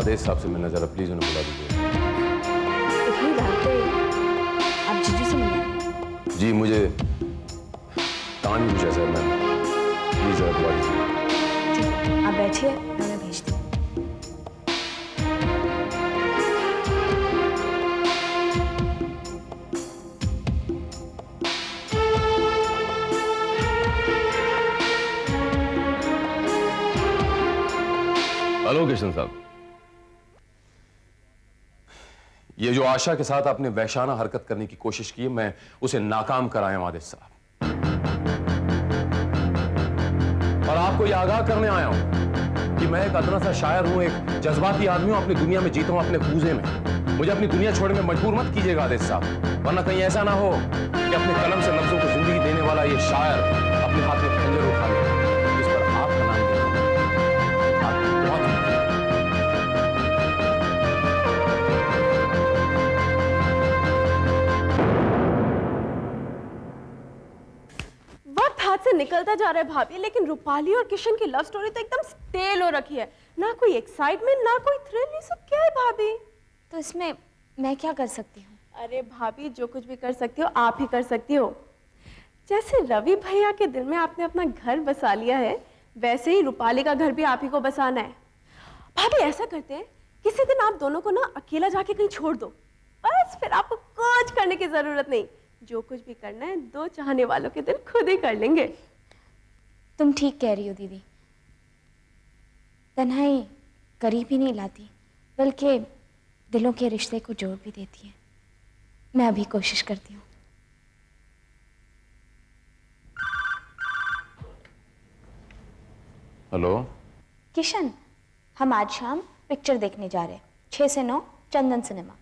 आदेश साहब से मिलना, जरा प्लीज उन्हें बुला दीजिए। इतनी रात को आप जीजू से मिलें? जी मुझे काम ही पूछा सर, मैम प्लीज जरा बुला दीजिए। ठीक है, आप बैठिए, मैं उन्हें भेजती हूँ। हेलो किशन साहब, ये जो आशा के साथ आपने वैशाना हरकत करने की कोशिश की है, मैं उसे नाकाम कराया हूं आदेश साहब। और आपको यह आगाह करने आया हूं कि मैं एक अदना सा शायर हूं, एक जज्बाती आदमी हूं, अपनी दुनिया में जीता हूं अपने कूजे में। मुझे अपनी दुनिया छोड़ने में मजबूर मत कीजिएगा आदेश साहब, वरना कहीं ऐसा ना हो कि अपने कलम से लफ्जों को जिंदगी देने वाला ये शायर अपने हाथ में खंजर उठा ले, जिस पर आपका नाम दे। हाथ से निकलता जा रहा है भाभी, लेकिन रूपाली और किशन की लव स्टोरी तो एकदम स्टेल हो रखी है। ना कोई एक्साइटमेंट, ना कोई थ्रिल, ये सब क्या है भाभी? तो इसमें मैं क्या कर सकती हूँ? अरे भाभी, जो कुछ भी कर सकती हो आप ही कर सकती हो। जैसे रवि भैया के दिल में आपने अपना घर बसा लिया है, वैसे ही रूपाली का घर भी आप ही को बसाना है। भाभी ऐसा करते हैं, किसी दिन आप दोनों को ना अकेला जाके कहीं छोड़ दो, बस फिर आपको कुछ करने की जरूरत नहीं। जो कुछ भी करना है दो चाहने वालों के दिल खुद ही कर लेंगे। तुम ठीक कह रही हो दीदी, तन्हाई करीब ही नहीं लाती, बल्कि दिलों के रिश्ते को जोड़ भी देती है। मैं अभी कोशिश करती हूँ। हेलो किशन, हम आज शाम पिक्चर देखने जा रहे हैं, 6 से 9 चंदन सिनेमा।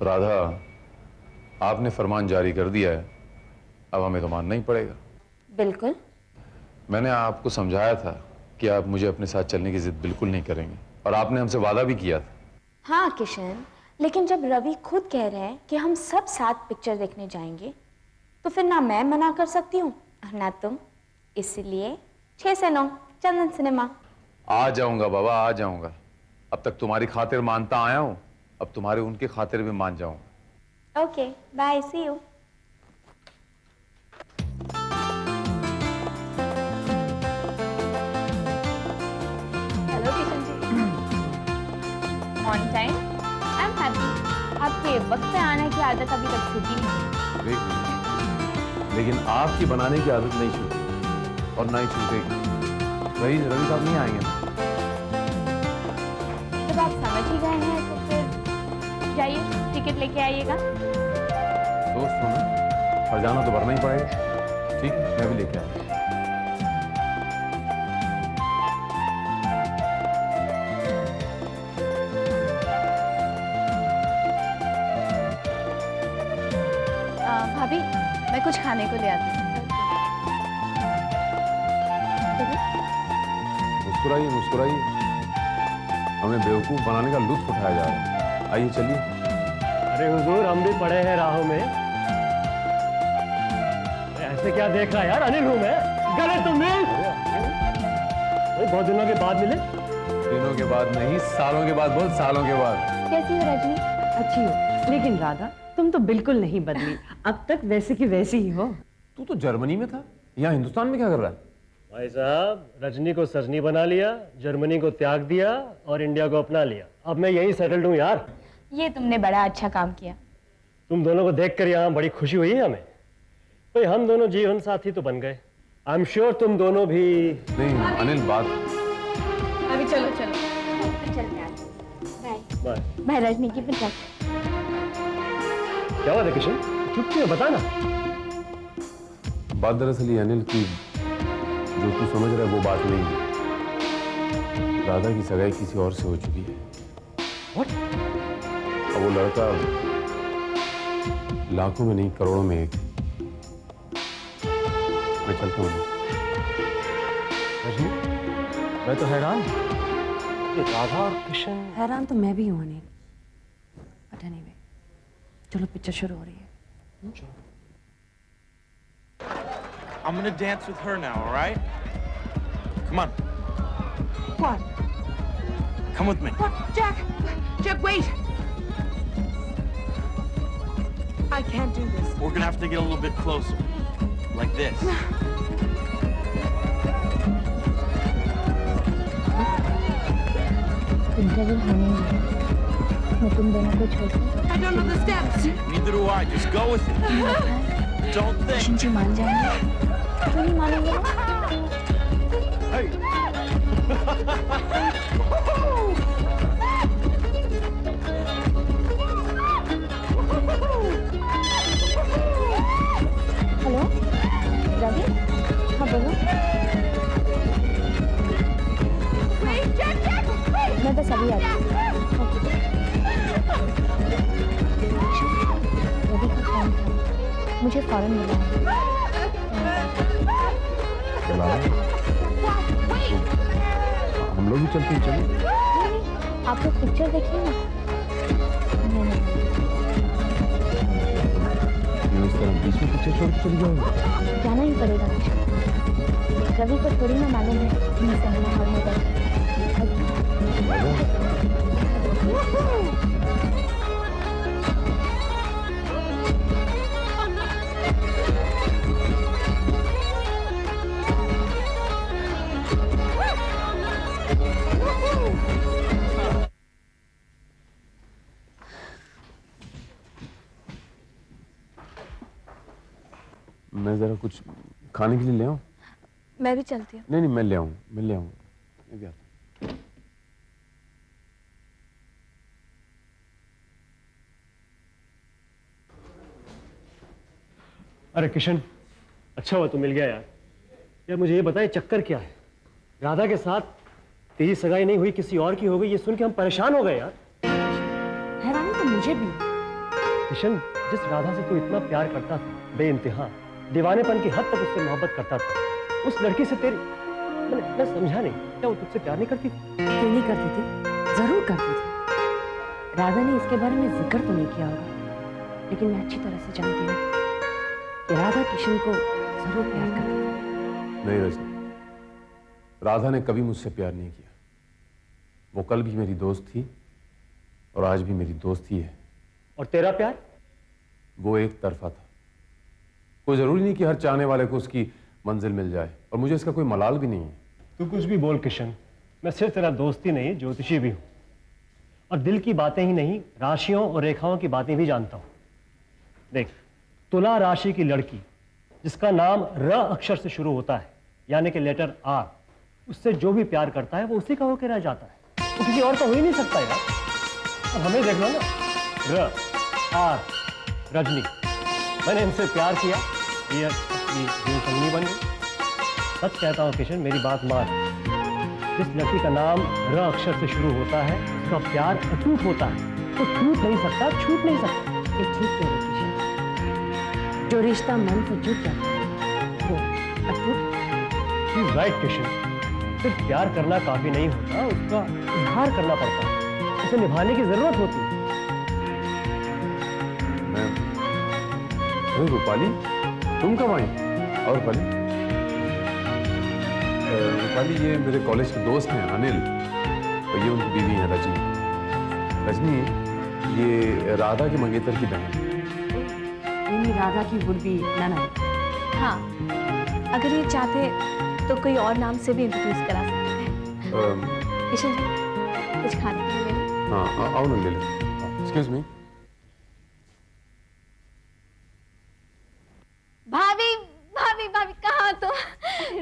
राधा, आपने फरमान जारी कर दिया है, अब हमें तो मानना ही पड़ेगा। बिल्कुल। मैंने आपको समझाया था कि आप मुझे अपने साथ चलने की जिद बिल्कुल नहीं करेंगे, और आपने हमसे वादा भी किया था। हाँ किशन, लेकिन जब रवि खुद कह रहे हैं कि हम सब साथ पिक्चर देखने जाएंगे, तो फिर ना मैं मना कर सकती हूँ और ना तुम। इसलिए 6 से 9 चंदन सिनेमा। आ जाऊंगा बाबा, आ जाऊंगा। अब तक तुम्हारी खातिर मानता आया हूं, अब तुम्हारे उनके खातिर भी मान जाऊंगा। Okay, bye, see you. Hello Kishan ji. On time, I am happy. आपके वक्त पे आने की आदत अभी तक छूटी नहीं। लेकिन आपकी बनाने की आदत नहीं छूटी और ना ही छूटेगी। रवि साहब नहीं आएंगे ना? जब आप समझ ही गए हैं तो फिर जाइए, टिकट लेके आइएगा। दोस्त हो ना, खजाना तो भरना ही पड़ेगा। ठीक है, मैं भी लेके आऊंगा। भाभी, मैं कुछ खाने को ले आती हूँ। मुस्कुराइए मुस्कुराइए, हमें बेवकूफ बनाने का लुत्फ उठाया जा रहा है। आइए चलिए। अरे हुजूर, हम भी पड़े हैं राहों में। ऐसे क्या देख रहा है यार? अनिल हूं मैं। गले तो मिल। बहुत दिनों के बाद मिले। दिनों के बाद नहीं, सालों के बाद बोल, सालों के बाद। कैसी हो रजनी? अच्छी हो, लेकिन राधा तुम तो बिल्कुल नहीं बदली, अब तक वैसे की वैसी ही हो। तू तो जर्मनी में था, यहाँ हिंदुस्तान में क्या कर रहा है? भाई साहब, रजनी को सजनी बना लिया, जर्मनी को त्याग दिया और इंडिया को अपना लिया। अब मैं यही सेटल्ड हूँ यार। ये तुमने बड़ा अच्छा काम किया। तुम दोनों को देखकर यहाँ बड़ी खुशी हुई है हमें। भाई हम दोनों जीवन साथी तो बन गए। आई एम श्योर तुम दोनों भी। नहीं अनिल, बात। अभी चलो चलो। चलते हैं। Bye bye. बाय रजनी, की फिर क्या बात है किशन? चुप क्यों, बता ना। बात दरअसल ये अनिल की, जो तू समझ रहा है वो बात नहीं है। राधा की सगाई किसी और से हो चुकी है। What? अब वो लड़का लाखों में नहीं करोड़ों में एक है। मैं चलता हूँ। रजनी, मैं तो हैरान। ये राधा और किशन। हैरान तो मैं भी हूँ अनिल, बट एनीवे, चलो पिक्चर शुरू हो रही है। I'm gonna dance with her now, all right? Come on. What? Come with me. Jack! Jack, wait! I can't do this. We're gonna have to get a little bit closer. Like this. Interview होने वाला है। मैं तुम दोनों को छोड़ कर I don't know the steps. Neither do I. Just go with it. Don't think. Kishan ji मान जाएंगे? क्यों नहीं मानेंगे ना? हेलो रवि, हाँ बोलो। मैं बस अभी आ रही हूँ। ओके। रवि का फोन था, मुझे फौरन मिला। हम लोग भी चलते हैं, चलो। आप लोग पिक्चर देखिए ना। नहीं, इस तरह बीच में पिक्चर छोड़ के चली जाओगे? जाना ही पड़ेगा। रवि को थोड़ी ना मालूम है कि मैं सिनेमा हॉल में बैठी। मैं जरा कुछ खाने के लिए ले आऊं? मैं भी चलती हूँ। नहीं, मैं ले आऊं, मैं भी आता हूं। अरे किशन, अच्छा हुआ तू मिल गया यार। यार मुझे ये बताए चक्कर क्या है? राधा के साथ तेरी सगाई नहीं हुई, किसी और की हो गई, ये सुन के हम परेशान हो गए यार। हैरानी तो मुझे भी। किशन, जिस राधा से तू इतना प्यार करता था, बेइंतहा दीवानेपन की हद तक उससे मोहब्बत करता था, उस लड़की से तेरी मैं समझा नहीं, क्या वो तुझसे प्यार नहीं करती थी? क्यों नहीं करती थी? जरूर करती थी। राधा ने इसके बारे में जिक्र तो नहीं किया होगा, लेकिन मैं अच्छी तरह से जानती हूँ कि राधा किशन को जरूर प्यार करती थी। नहीं रजनी, राधा ने कभी मुझसे प्यार नहीं किया। वो कल भी मेरी दोस्त थी और आज भी मेरी दोस्त ही है। और तेरा प्यार? वो एक तरफा था। कोई जरूरी नहीं कि हर चाहने वाले को उसकी मंजिल मिल जाए, और मुझे इसका कोई मलाल भी नहीं है। तू कुछ भी बोल किशन, मैं सिर्फ तेरा दोस्त ही नहीं, ज्योतिषी भी हूँ, और दिल की बातें ही नहीं, राशियों और रेखाओं की बातें भी जानता हूँ। देख, तुला राशि की लड़की जिसका नाम र अक्षर से शुरू होता है, यानी कि लेटर आर, उससे जो भी प्यार करता है वो उसी का होकर रह जाता है। वो किसी और का हो ही नहीं सकता यार। अब हमें देख लो ना, र आर रजनी, मैंने इनसे प्यार किया, ये अपनी जीवन संगनी बन गई। सच कहता हूँ किशन, मेरी बात मान। जिस लड़की का नाम र अक्षर से शुरू होता है, उसका प्यार अटूट होता है, तो टूट नहीं सकता, छूट नहीं सकता। ये ठीक कह रहे किशन, जो रिश्ता मन से जुट जाता है वो अटूट। He's right किशन, सिर्फ प्यार करना काफी नहीं होता, उसका इजहार करना पड़ता है, उसे निभाने की जरूरत होती है। अरे रूपाली, तुम कब आई? और रूपाली, रूपाली ये मेरे कॉलेज के दोस्त हैं अनिल, और ये उनकी बीवी है रजनी। रजनी ये राधा की मंगेतर की बहन। यानी राधा की वुड बी ननद। हाँ, अगर ये चाहते तो कोई और नाम से भी इंट्रोड्यूस करा सकते हैं। किशन जी, कुछ खाने के लिए ले लो। हाँ, आओ ना ले लो। Excuse me. भाभी भाभी भाभी, कहाँ तुम?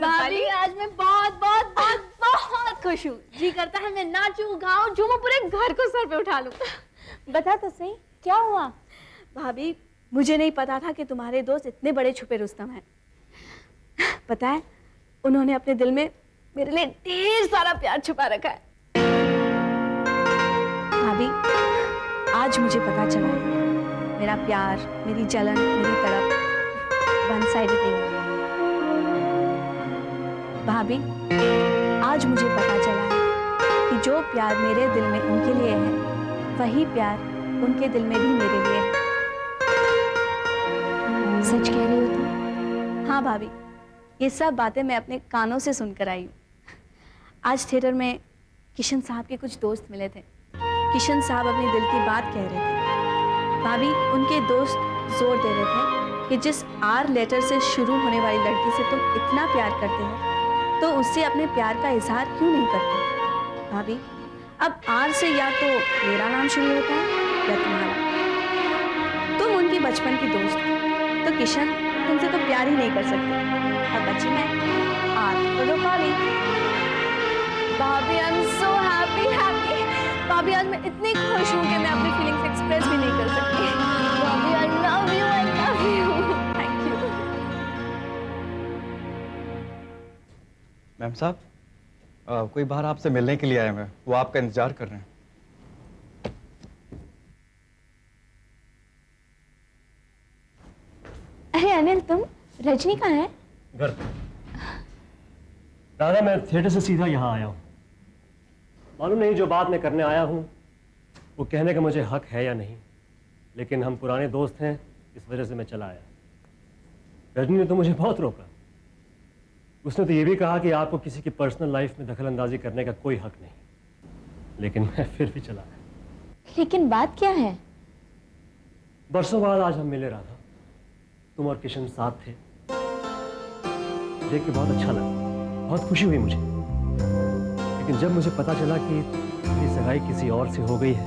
भाभी, आज मैं बहुत बहुत बहुत बहुत खुश हूँ। जी करता है मैं नाचूं, गाऊं, झूमूं, पूरे घर को सर पे उठा लूं। बता तो सही, क्या हुआ? भाभी, मुझे नहीं पता था कि तुम्हारे दोस्त इतने बड़े छुपे रुस्तम हैं। पता है, उन्होंने अपने दिल में मेरे लिए ढेर सारा प्यार छुपा रखा है। भाभी, आज मुझे पता चला है, मेरा प्यार, मेरी जलन, मेरी तड़प वन साइडेड नहीं है। भाभी, आज मुझे पता चला है कि जो प्यार मेरे दिल में उनके लिए है, वही प्यार उनके दिल में भी मेरे लिए है। सच कह रही हो तुम? हाँ भाभी, ये सब बातें मैं अपने कानों से सुनकर आई हूँ। आज थिएटर में किशन साहब के कुछ दोस्त मिले थे। किशन साहब अपने दिल की बात कह रहे थे। भाभी, उनके दोस्त जोर दे रहे थे कि जिस आर लेटर से शुरू होने वाली लड़की से तुम इतना प्यार करते हो तो उससे अपने प्यार का इजहार क्यों नहीं करते। भाभी, अब आर से या तो मेरा नाम शुरू होता है या तुम्हारा। तुम उनकी बचपन की दोस्त हो, तो किशन तुमसे तो प्यार ही नहीं कर सकते। अब बची मैं, आर तो रूपाली। भाभी, आई एम सो हैप्पी। भाभी, आज मैं इतनी खुश हूँ कि मैं अपनी फीलिंग्स एक्सप्रेस भी नहीं कर सकती। भाभी, I love you, I love you. Thank you. Ma'am साहब, कोई बाहर आपसे मिलने के लिए आए हैं, वो आपका इंतजार कर रहे हैं। अरे अनिल, तुम? रजनी कहाँ है? घर पे। राधा, मैं थिएटर से सीधा यहाँ आया हूँ। मालूम नहीं जो बात मैं करने आया हूँ वो कहने का मुझे हक है या नहीं, लेकिन हम पुराने दोस्त हैं, इस वजह से मैं चला आया। रजनी ने तो मुझे बहुत रोका। उसने तो ये भी कहा कि आपको किसी की पर्सनल लाइफ में दखल अंदाजी करने का कोई हक नहीं, लेकिन मैं फिर भी चला आया। लेकिन बात क्या है? बरसों बाद आज हम मिले राधा। तुम और किशन साथ थे, देख के बहुत अच्छा लगा, बहुत खुशी हुई मुझे। लेकिन जब मुझे पता चला कि ये सगाई किसी और से हो गई है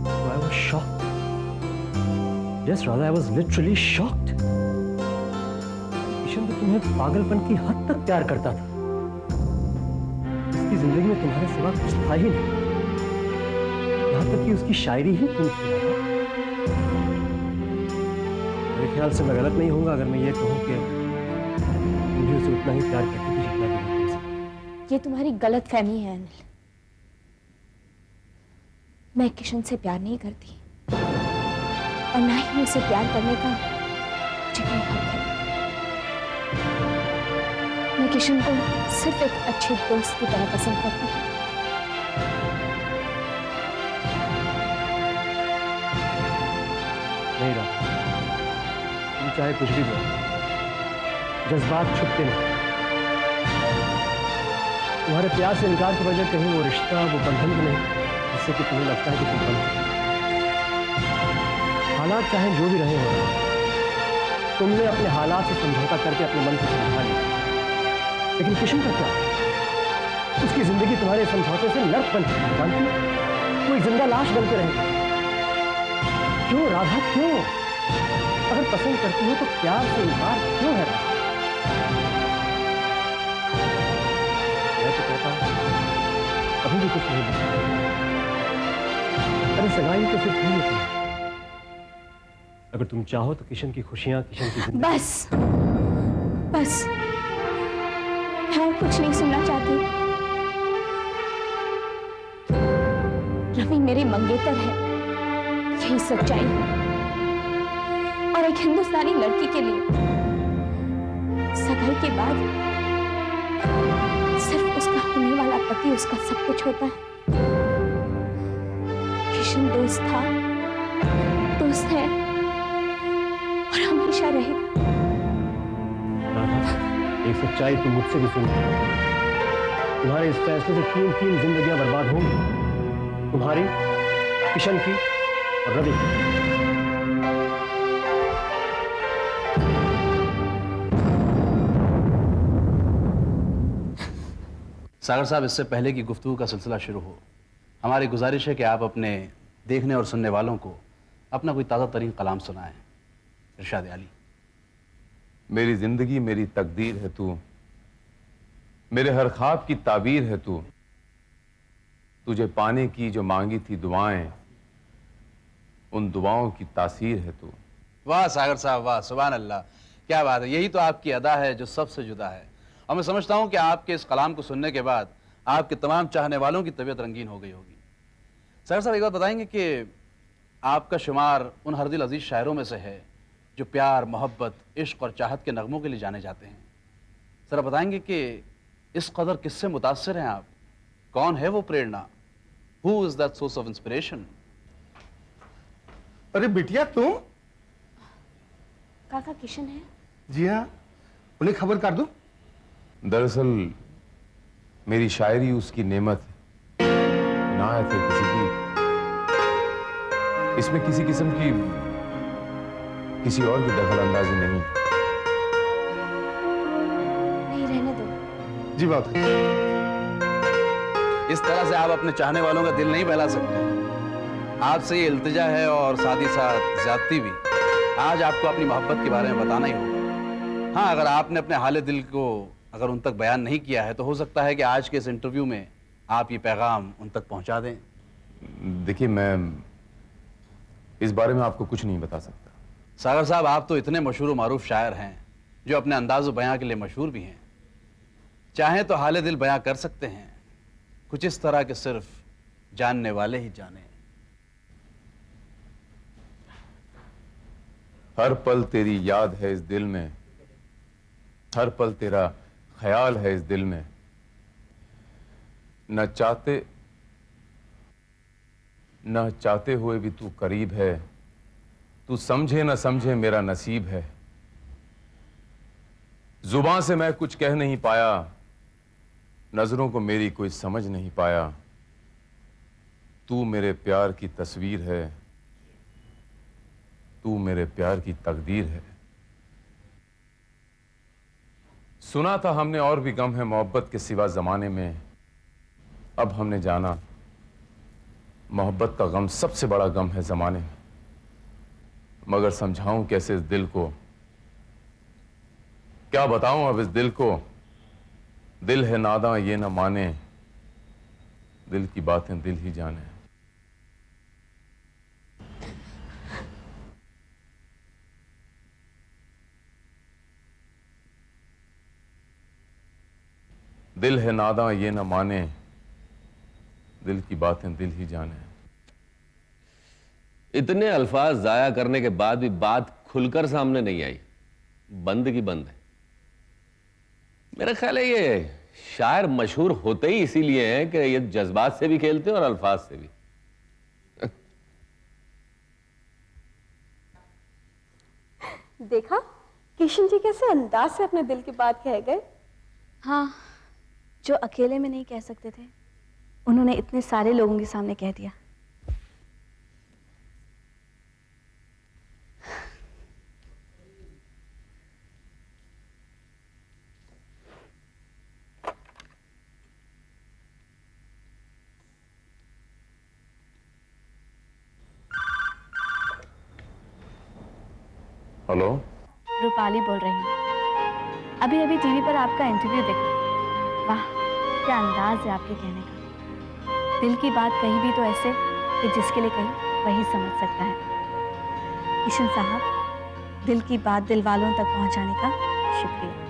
तो I was shocked. Yes Radha, I was literally shocked. Kishan तो तुम्हें पागलपन की हद तक प्यार करता था। उसकी जिंदगी में तुम्हारे सिवा कुछ था ही नहीं, यहां तक कि उसकी शायरी ही तुम थी राधा। मेरे ख्याल से मैं गलत नहीं होऊंगा अगर मैं ये कहूं कि मुझे उसे उतना ही प्यार करती थी जितना कि मैं तुमसे। ये तुम्हारी गलत फहमी है अनिल। मैं किशन से प्यार नहीं करती और ना ही उसे प्यार करने का मुझे कोई हक है। मैं किशन को सिर्फ एक अच्छे दोस्त की तरह पसंद करती हूँ। नहीं राधा, तुम चाहे कुछ भी बोलो, जज्बात छुपते नहीं। तुम्हारे प्यार से इनकार की वजह कहीं वो रिश्ता, वो बंधन तो नहीं जिससे कि तुम्हें लगता है कि तुम बंध चुके। हालात चाहे जो भी रहे हो, तुमने अपने हालात से समझौता करके अपने मन को समझा लिया। लेकिन किशन का क्या? उसकी जिंदगी तुम्हारे समझौते से नर्क बन चुकी है, जानती हो? वो एक जिंदा लाश बनकर रहेगी। क्यों राधा, क्यों? अगर पसंद करती हो तो प्यार से इनकार क्यों है राधा? मैं तो कहता हूं कभी भी कुछ नहीं बता। अरे सगाई तो सिर्फ नहीं होती। अगर तुम चाहो तो किशन की खुशियां, किशन की जिंदगी। बस बस, मैं और कुछ नहीं सुनना चाहती। रवि मेरे मंगेतर है, यही सच्चाई है। और एक हिंदुस्तानी लड़की के लिए सगाई के बाद सिर्फ उसका होने वाला पति उसका सब कुछ होता है। किशन दोस्त था, दोस्त है और हमेशा रहेगा। राधा, एक सच्चाई तुम मुझसे भी सुन। तुम्हारे इस फैसले से तीन जिंदगियां बर्बाद होंगी, तुम्हारी, किशन की और रवि की। सागर साहब, इससे पहले कि गुफ्तगू का सिलसिला शुरू हो, हमारी गुजारिश है कि आप अपने देखने और सुनने वालों को अपना कोई ताज़ा तरीन कलाम सुनाएं। इरशाद आली। मेरी जिंदगी मेरी तकदीर है तू, मेरे हर ख्वाब की ताबीर है तू, तुझे पाने की जो मांगी थी दुआएं, उन दुआओं की तासीर है तू। वाह सागर साहब, वाह, सुभान अल्लाह, क्या बात है। यही तो आपकी अदा है जो सबसे जुदा है। और मैं समझता हूं कि आपके इस कलाम को सुनने के बाद आपके तमाम चाहने वालों की तबीयत रंगीन हो गई होगी। सागर साहब, एक बात बताएंगे कि आपका शुमार उन हर दिल अजीज शायरों में से है जो प्यार, मोहब्बत, इश्क और चाहत के नगमों के लिए जाने जाते हैं। ज़रा बताएंगे कि इस कदर किससे मुतासिर हैं आप? कौन है वो प्रेरणा? Who is that source of inspiration? अरे बिटिया, तुम? काका किशन है? जी हाँ, उन्हें खबर कर दूं? दरअसल मेरी शायरी उसकी नेमत है, इनायत है किसी की। इसमें किसी किस्म की किसी और की दखल अंदाजी नहीं। नहीं, रहने दो। जी बात है। इस तरह से आप अपने चाहने वालों का दिल नहीं बहला सकते। आपसे ये इल्तिजा है और साथ ही साथ ज्यादती भी। आज आपको अपनी मोहब्बत के बारे में बताना ही होगा। हाँ, अगर आपने अपने हाले दिल को अगर उन तक बयान नहीं किया है तो हो सकता है कि आज के इस इंटरव्यू में आप ये पैगाम उन तक पहुंचा दें। देखिए, मैं इस बारे में आपको कुछ नहीं बता सकता। सागर साहब, आप तो इतने मशहूर मारूफ शायर हैं जो अपने अंदाज़ बयां के लिए मशहूर भी हैं। चाहें तो हाले दिल बयां कर सकते हैं, कुछ इस तरह के सिर्फ जानने वाले ही जाने। हर पल तेरी याद है इस दिल में, हर पल तेरा ख्याल है इस दिल में। न चाहते हुए भी तू करीब है। तू समझे न समझे मेरा नसीब है। जुबान से मैं कुछ कह नहीं पाया, नजरों को मेरी कोई समझ नहीं पाया। तू मेरे प्यार की तस्वीर है, तू मेरे प्यार की तकदीर है। सुना था हमने और भी गम है मोहब्बत के सिवा जमाने में। अब हमने जाना मोहब्बत का गम सबसे बड़ा गम है जमाने में। मगर समझाऊं कैसे इस दिल को, क्या बताऊं अब इस दिल को। दिल है नादां ये न माने, दिल की बातें दिल ही जाने। दिल है नादां ये न माने, दिल की बातें दिल ही जाने। इतने अल्फाज जाया करने के बाद भी बात खुलकर सामने नहीं आई, बंद की बंद है। मेरा ख्याल है ये शायर मशहूर होते ही इसीलिए हैं कि ये जज्बात से भी खेलते हैं और अल्फाज से भी। देखा किशन जी कैसे अंदाज से अपने दिल की बात कह गए। हाँ, जो अकेले में नहीं कह सकते थे उन्होंने इतने सारे लोगों के सामने कह दिया। हेलो, रूपाली बोल रही हूँ। अभी अभी टीवी पर आपका इंटरव्यू देखा। वाह, क्या अंदाज है आपके कहने का। दिल की बात कहीं भी तो ऐसे कि जिसके लिए कहीं वही समझ सकता है। किशन साहब, दिल की बात दिल वालों तक पहुंचाने का शुक्रिया।